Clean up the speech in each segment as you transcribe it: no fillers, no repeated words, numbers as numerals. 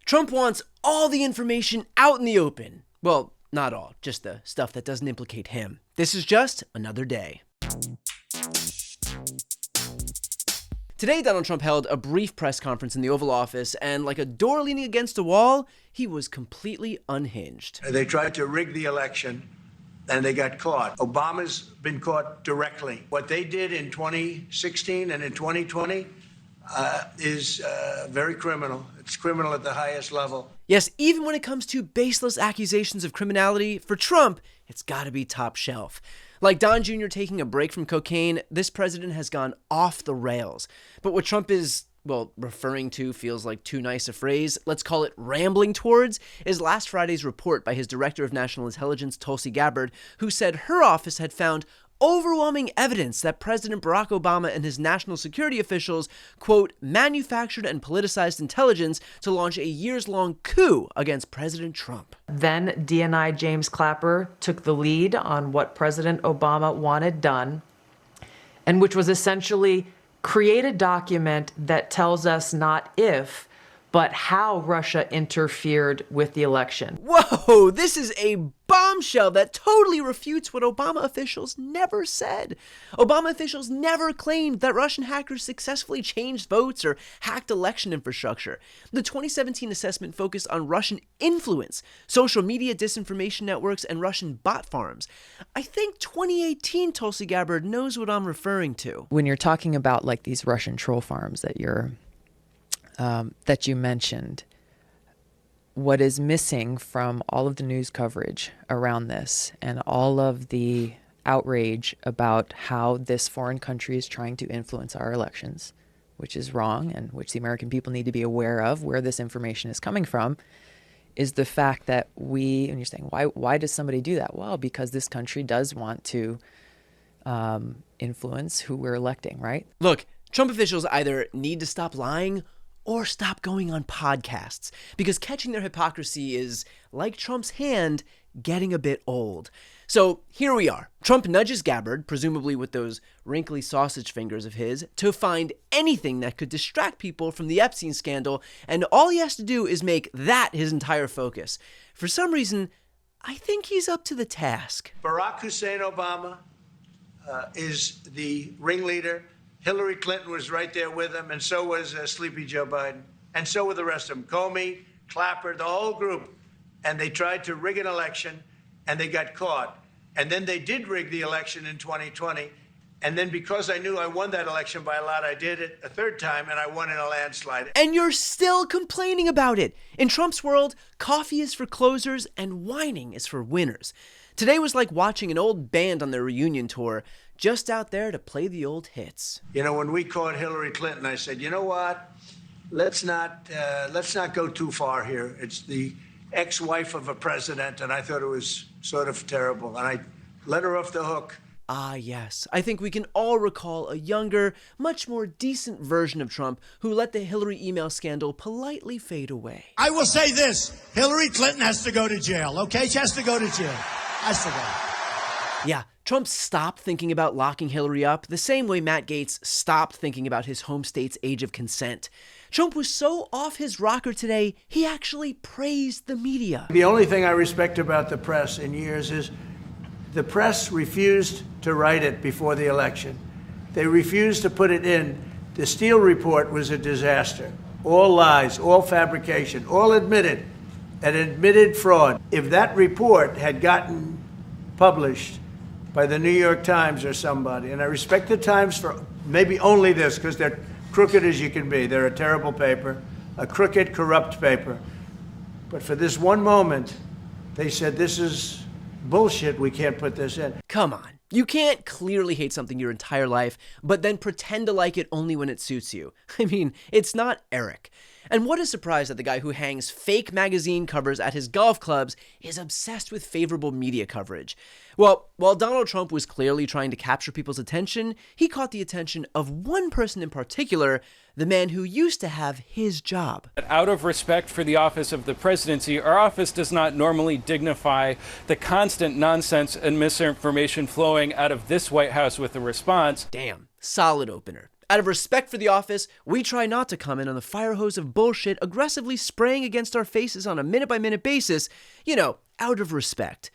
Trump wants all the information out in the open. Well, not all, just the stuff that doesn't implicate him. This is just another day. Today, Donald Trump held a brief press conference in the Oval Office, and like a door leaning against a wall, he was completely unhinged. They tried to rig the election, and they got caught. Obama's been caught directly. What they did in 2016 and in 2020 is very criminal. It's criminal at the highest level. Yes, even when it comes to baseless accusations of criminality, for Trump, it's gotta be top shelf. Like Don Jr. taking a break from cocaine, this president has gone off the rails. But what Trump is, referring to feels like too nice a phrase. Let's call it rambling towards, is last Friday's report by his Director of National Intelligence, Tulsi Gabbard, who said her office had found overwhelming evidence that President Barack Obama and his national security officials, quote, manufactured and politicized intelligence to launch a years-long coup against President Trump. Then DNI James Clapper took the lead on what President Obama wanted done, and which was essentially create a document that tells us not if, but how Russia interfered with the election. Whoa, this is a bombshell that totally refutes what Obama officials never said. Obama officials never claimed that Russian hackers successfully changed votes or hacked election infrastructure. The 2017 assessment focused on Russian influence, social media disinformation networks, and Russian bot farms. I think 2018 Tulsi Gabbard knows what I'm referring to. When you're talking about like these Russian troll farms that you mentioned, what is missing from all of the news coverage around this and all of the outrage about how this foreign country is trying to influence our elections, which is wrong and which the American people need to be aware of where this information is coming from, is the fact that and you're saying, why does somebody do that? Well, because this country does want to influence who we're electing, right? Look, Trump officials either need to stop lying or stop going on podcasts, because catching their hypocrisy is, like Trump's hand, getting a bit old. So here we are. Trump nudges Gabbard, presumably with those wrinkly sausage fingers of his, to find anything that could distract people from the Epstein scandal, and all he has to do is make that his entire focus. For some reason, I think he's up to the task. Barack Hussein Obama is the ringleader. Hillary Clinton was right there with him, and so was Sleepy Joe Biden, and so were the rest of them. Comey, Clapper, the whole group. And they tried to rig an election, and they got caught. And then they did rig the election in 2020. And then because I knew I won that election by a lot, I did it a third time, and I won in a landslide. And you're still complaining about it. In Trump's world, coffee is for closers and whining is for winners. Today was like watching an old band on their reunion tour, just out there to play the old hits. You know, when we caught Hillary Clinton, I said, you know what? Let's not go too far here. It's the ex-wife of a president, and I thought it was sort of terrible, and I let her off the hook. Ah, yes. I think we can all recall a younger, much more decent version of Trump who let the Hillary email scandal politely fade away. I will say this. Hillary Clinton has to go to jail, okay? She has to go to jail. Has to go. Yeah, Trump stopped thinking about locking Hillary up the same way Matt Gaetz stopped thinking about his home state's age of consent. Trump was so off his rocker today, he actually praised the media. The only thing I respect about the press in years is the press refused to write it before the election. They refused to put it in. The Steele report was a disaster. All lies, all fabrication, all admitted, and admitted fraud. If that report had gotten published by the New York Times or somebody, and I respect the Times for maybe only this, because they're crooked as you can be. They're a terrible paper, a crooked, corrupt paper. But for this one moment, they said, this is bullshit, we can't put this in. Come on. You can't clearly hate something your entire life, but then pretend to like it only when it suits you. I mean, it's not Eric. And what a surprise that the guy who hangs fake magazine covers at his golf clubs is obsessed with favorable media coverage. Well, while Donald Trump was clearly trying to capture people's attention, he caught the attention of one person in particular, the man who used to have his job. Out of respect for the office of the presidency, our office does not normally dignify the constant nonsense and misinformation flowing out of this White House with a response. Damn, solid opener. Out of respect for the office, we try not to comment on the fire hose of bullshit aggressively spraying against our faces on a minute-by-minute basis, out of respect.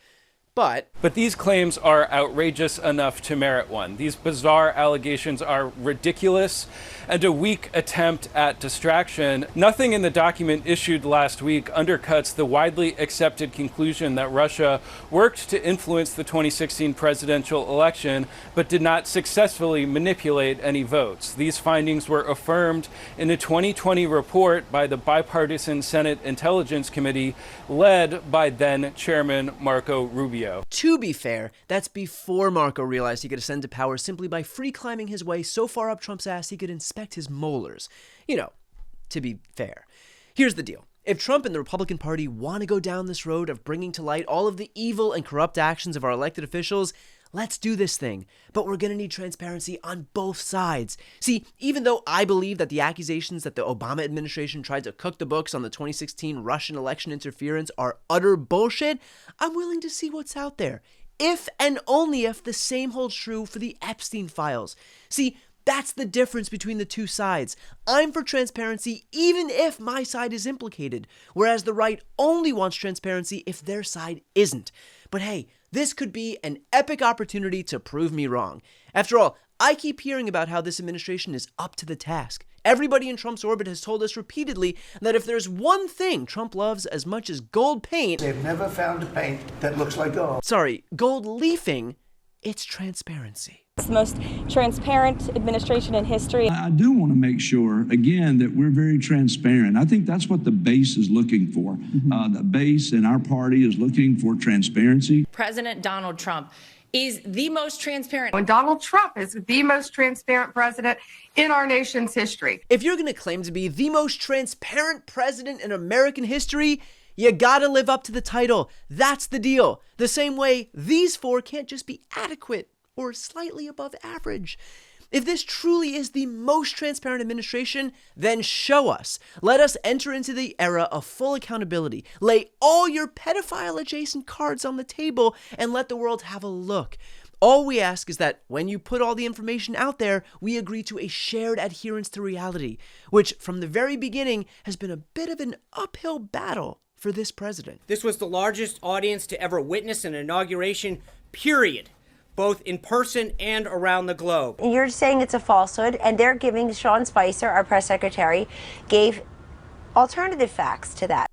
But these claims are outrageous enough to merit one. These bizarre allegations are ridiculous and a weak attempt at distraction. Nothing in the document issued last week undercuts the widely accepted conclusion that Russia worked to influence the 2016 presidential election, but did not successfully manipulate any votes. These findings were affirmed in a 2020 report by the bipartisan Senate Intelligence Committee, led by then Chairman Marco Rubio. To be fair, that's before Marco realized he could ascend to power simply by free climbing his way so far up Trump's ass he could inspect his molars. To be fair. Here's the deal. If Trump and the Republican Party want to go down this road of bringing to light all of the evil and corrupt actions of our elected officials, let's do this thing. But we're going to need transparency on both sides. See, even though I believe that the accusations that the Obama administration tried to cook the books on the 2016 Russian election interference are utter bullshit, I'm willing to see what's out there. If and only if the same holds true for the Epstein files. See, that's the difference between the two sides. I'm for transparency even if my side is implicated, whereas the right only wants transparency if their side isn't. But hey, this could be an epic opportunity to prove me wrong. After all, I keep hearing about how this administration is up to the task. Everybody in Trump's orbit has told us repeatedly that if there's one thing Trump loves as much as gold paint... They've never found a paint that looks like gold. Sorry, gold leafing, it's transparency. It's the most transparent administration in history. I do want to make sure, again, that we're very transparent. I think that's what the base is looking for. The base in our party is looking for transparency. President Donald Trump is the most transparent. When Donald Trump is the most transparent president in our nation's history. If you're going to claim to be the most transparent president in American history, you gotta live up to the title. That's the deal. The same way these four can't just be adequate or slightly above average. If this truly is the most transparent administration, then show us. Let us enter into the era of full accountability. Lay all your pedophile-adjacent cards on the table and let the world have a look. All we ask is that when you put all the information out there, we agree to a shared adherence to reality, which from the very beginning has been a bit of an uphill battle for this president. This was the largest audience to ever witness an inauguration, period. Both in person and around the globe. You're saying it's a falsehood, and they're giving, Sean Spicer, our press secretary, gave alternative facts to that.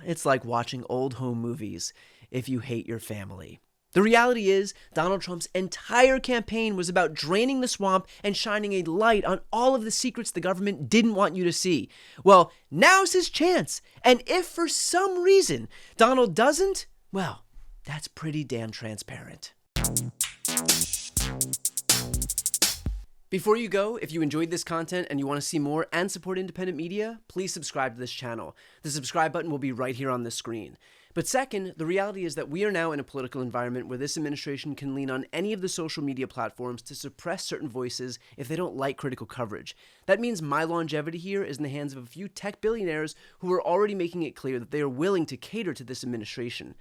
It's like watching old home movies if you hate your family. The reality is, Donald Trump's entire campaign was about draining the swamp and shining a light on all of the secrets the government didn't want you to see. Well, now's his chance. And if for some reason Donald doesn't, well, that's pretty damn transparent. Before you go, if you enjoyed this content and you want to see more and support independent media, please subscribe to this channel. The subscribe button will be right here on the screen. But second, the reality is that we are now in a political environment where this administration can lean on any of the social media platforms to suppress certain voices if they don't like critical coverage. That means my longevity here is in the hands of a few tech billionaires who are already making it clear that they are willing to cater to this administration.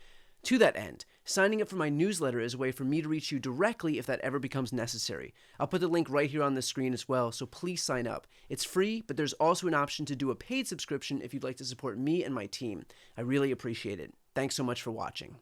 To that end, signing up for my newsletter is a way for me to reach you directly if that ever becomes necessary. I'll put the link right here on the screen as well, so please sign up. It's free, but there's also an option to do a paid subscription if you'd like to support me and my team. I really appreciate it. Thanks so much for watching.